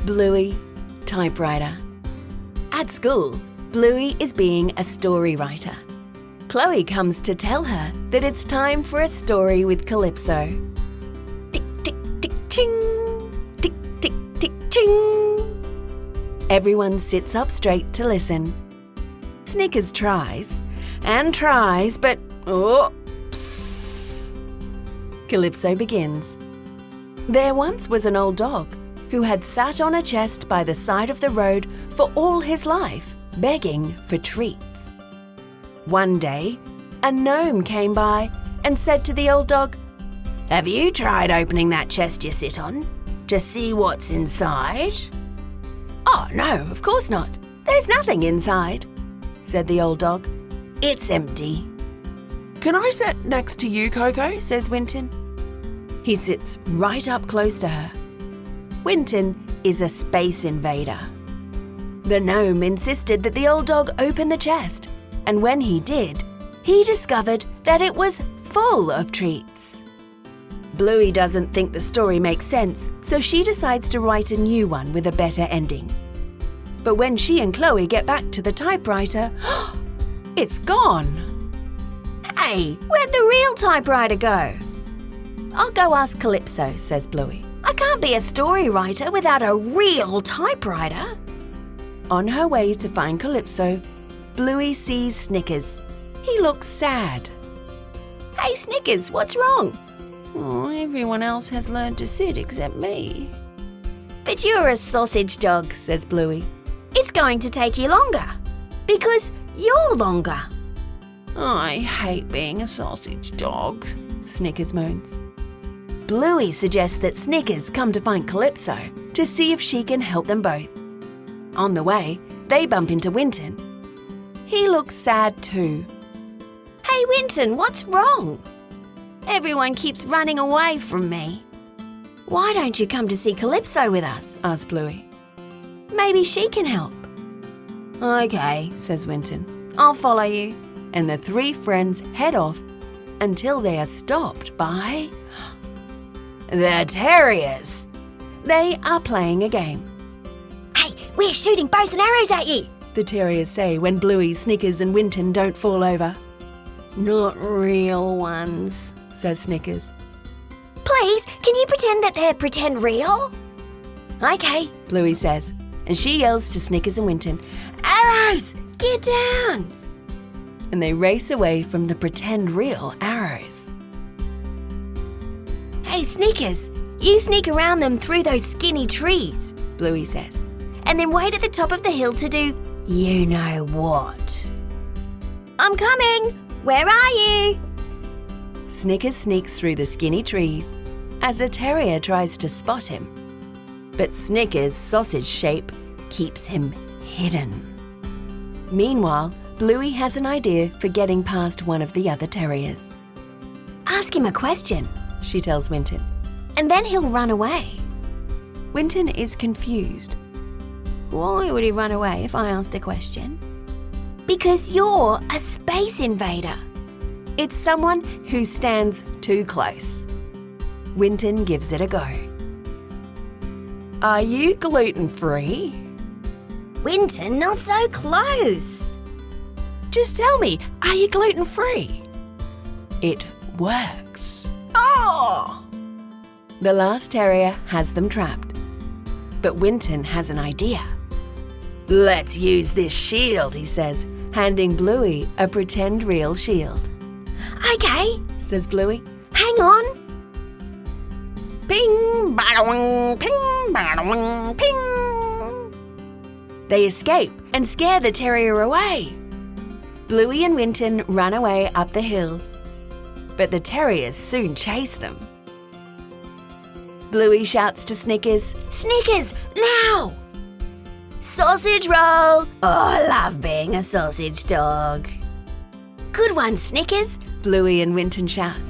Bluey, Typewriter. At school, Bluey is being a story writer. Chloe comes to tell her that it's time for a story with Calypso. Tick, tick, tick, ching! Tick, tick, tick, ching! Everyone sits up straight to listen. Snickers tries and tries, but oops! Calypso begins. There once was an old dog who had sat on a chest by the side of the road for all his life, begging for treats. One day, a gnome came by and said to the old dog, "Have you tried opening that chest you sit on to see what's inside?" "Oh, no, of course not. There's nothing inside," said the old dog. "It's empty." "Can I sit next to you, Coco?" says Winton. He sits right up close to her. Winton is a space invader. The gnome insisted that the old dog open the chest, and when he did, he discovered that it was full of treats. Bluey doesn't think the story makes sense, so she decides to write a new one with a better ending. But when she and Chloe get back to the typewriter, it's gone. "Hey, where'd the real typewriter go?" "I'll go ask Calypso," says Bluey. "I can't be a story writer without a real typewriter." On her way to find Calypso, Bluey sees Snickers. He looks sad. "Hey Snickers, what's wrong?" "Oh, everyone else has learned to sit except me." "But you're a sausage dog," says Bluey. "It's going to take you longer, because you're longer." "I hate being a sausage dog," Snickers moans. Bluey suggests that Snickers come to find Calypso to see if she can help them both. On the way, they bump into Winton. He looks sad too. "Hey Winton, what's wrong?" "Everyone keeps running away from me." "Why don't you come to see Calypso with us?" asks Bluey. "Maybe she can help." "Okay," says Winton. "I'll follow you." And the three friends head off until they are stopped by the terriers. They are playing a game. "Hey, we're shooting bows and arrows at you," the terriers say when Bluey, Snickers and Winton don't fall over. "Not real ones," says Snickers. "Please, can you pretend that they're pretend real?" "Okay," Bluey says, and she yells to Snickers and Winton, "Arrows, get down!" And they race away from the pretend real arrows. "Hey Snickers, you sneak around them through those skinny trees," Bluey says, "and then wait at the top of the hill to do you know what." "I'm coming! Where are you?" Snickers sneaks through the skinny trees as a terrier tries to spot him. But Snickers' sausage shape keeps him hidden. Meanwhile, Bluey has an idea for getting past one of the other terriers. "Ask him a question," she tells Winton, "and then he'll run away." Winton is confused. "Why would he run away if I asked a question?" "Because you're a space invader." It's someone who stands too close. Winton gives it a go. "Are you gluten-free?" "Winton, not so close." "Just tell me, are you gluten-free?" It works. Oh! The last terrier has them trapped. But Winton has an idea. "Let's use this shield," he says, handing Bluey a pretend real shield. "Okay," says Bluey. "Hang on." Ping, bada-wing, ping, bada-wing, ping. They escape and scare the terrier away. Bluey and Winton run away up the hill, but the terriers soon chase them. Bluey shouts to Snickers, "Snickers, now!" "Sausage roll! Oh, I love being a sausage dog." "Good one, Snickers," Bluey and Winton shout.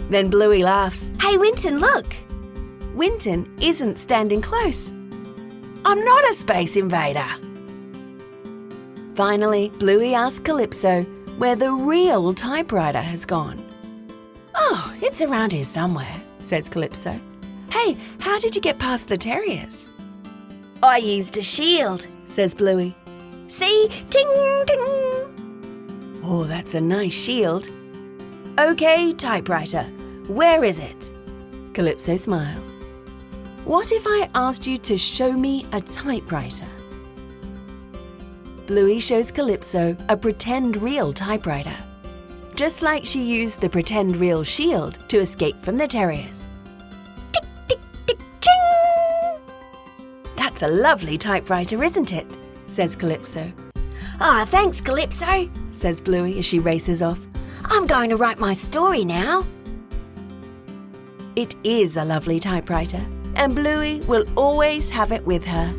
Then Bluey laughs. "Hey Winton, look!" Winton isn't standing close. "I'm not a space invader." Finally, Bluey asks Calypso where the real typewriter has gone. "Oh, it's around here somewhere," says Calypso. "Hey, how did you get past the terriers?" I used a shield, says Bluey. See? Ting, ting. Oh, that's a nice shield. Okay, Typewriter, where is it? Calypso smiles. What if I asked you to show me a typewriter? Bluey shows Calypso a pretend real typewriter, just like she used the pretend real shield to escape from the terriers. Tick, tick, tick, ching! That's a lovely typewriter, isn't it? Says Calypso. Ah, thanks, Calypso, says Bluey as she races off. I'm going to write my story now. It is a lovely typewriter, and Bluey will always have it with her.